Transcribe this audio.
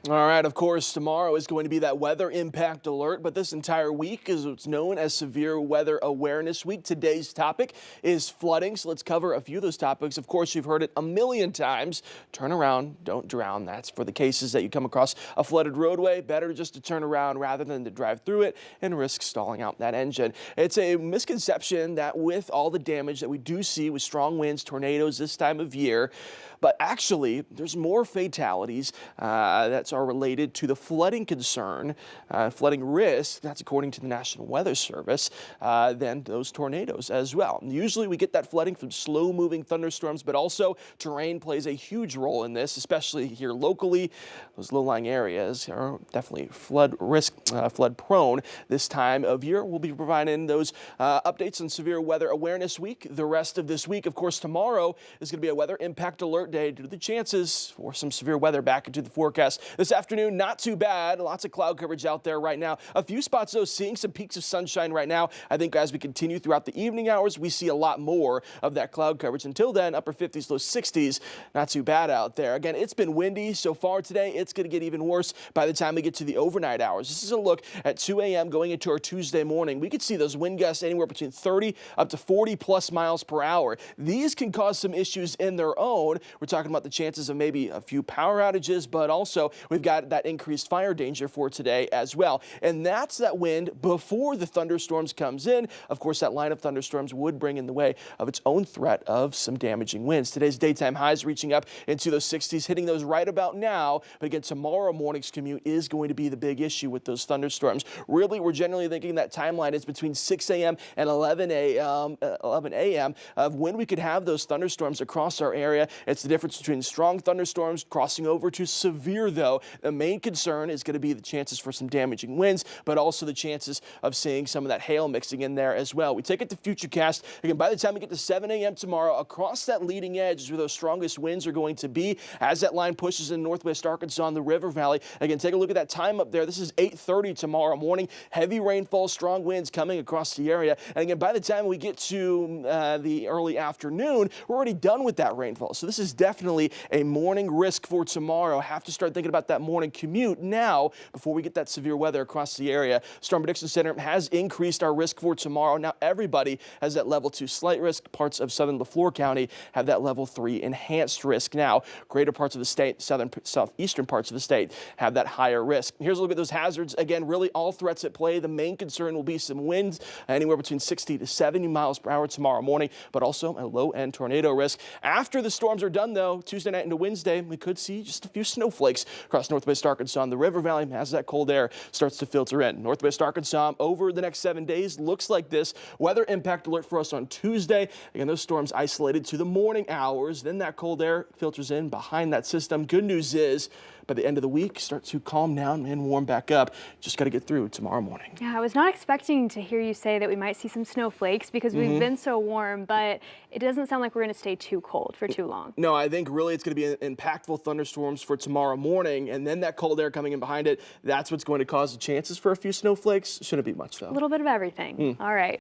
All right, of course, tomorrow is going to be that weather impact alert, but this entire week is what's known as Severe Weather Awareness Week. Today's topic is flooding, so let's cover a few of those topics. Of course, you've heard it a million times. Turn around, don't drown. That's for the cases that you come across a flooded roadway. Better just to turn around rather than to drive through it and risk stalling out that engine. It's a misconception that with all the damage that we do see with strong winds, tornadoes this time of year, but actually there's more fatalities that are related to the flooding concern, flooding risk, that's according to the National Weather Service, than those tornadoes as well. And usually we get that flooding from slow-moving thunderstorms, but also terrain plays a huge role in this, especially here locally. Those low-lying areas are definitely flood risk, flood prone this time of year. We'll be providing those updates on Severe Weather Awareness Week the rest of this week. Of course, tomorrow is going to be a weather impact alert day due to the chances for some severe weather back into the forecast. This afternoon, not too bad. Lots of cloud coverage out there right now. A few spots, though, seeing some peaks of sunshine right now. I think as we continue throughout the evening hours, we see a lot more of that cloud coverage. Until then, upper 50s, low 60s. Not too bad out there. Again, it's been windy so far today. It's going to get even worse by the time we get to the overnight hours. This is a look at 2 a.m. going into our Tuesday morning. We could see those wind gusts anywhere between 30 up to 40 plus miles per hour. These can cause some issues in their own. We're talking about the chances of maybe a few power outages, but also we've got that increased fire danger for today as well. And that's that wind before the thunderstorms comes in. Of course, that line of thunderstorms would bring in the way of its own threat of some damaging winds. Today's daytime highs reaching up into those 60s, hitting those right about now. But again, tomorrow morning's commute is going to be the big issue with those thunderstorms. Really, we're generally thinking that timeline is between 6 a.m. and 11 a.m. of when we could have those thunderstorms across our area. It's the difference between strong thunderstorms crossing over to severe, though. The main concern is going to be the chances for some damaging winds, but also the chances of seeing some of that hail mixing in there as well. We take it to Futurecast. Again, by the time we get to 7 a.m. tomorrow, across that leading edge is where those strongest winds are going to be as that line pushes in northwest Arkansas and the River Valley. Again, take a look at that time up there. This is 8:30 tomorrow morning. Heavy rainfall, strong winds coming across the area. And again, by the time we get to the early afternoon, we're already done with that rainfall. So this is definitely a morning risk for tomorrow. Have to start thinking about that morning commute now before we get that severe weather across the area. Storm Prediction Center has increased our risk for tomorrow. Now everybody has that level 2 slight risk. Parts of southern LaFleur County have that level 3 enhanced risk. Now, greater parts of the state, southeastern parts of the state have that higher risk. Here's a look at those hazards. Again, really all threats at play. The main concern will be some winds anywhere between 60 to 70 miles per hour tomorrow morning, but also a low-end tornado risk. After the storms are done, though, Tuesday night into Wednesday, we could see just a few snowflakes across northwest Arkansas and the River Valley as that cold air starts to filter in. Northwest Arkansas over the next 7 days looks like this. Weather impact alert for us on Tuesday. Again, those storms isolated to the morning hours. Then that cold air filters in behind that system. Good news is by the end of the week, start to calm down and warm back up. Just got to get through tomorrow morning. Yeah, I was not expecting to hear you say that we might see some snowflakes because we've been so warm, but it doesn't sound like we're going to stay too cold for too long. No, I think really it's going to be impactful thunderstorms for tomorrow morning, and then that cold air coming in behind it, that's what's going to cause the chances for a few snowflakes. Shouldn't be much, though. A little bit of everything. All right.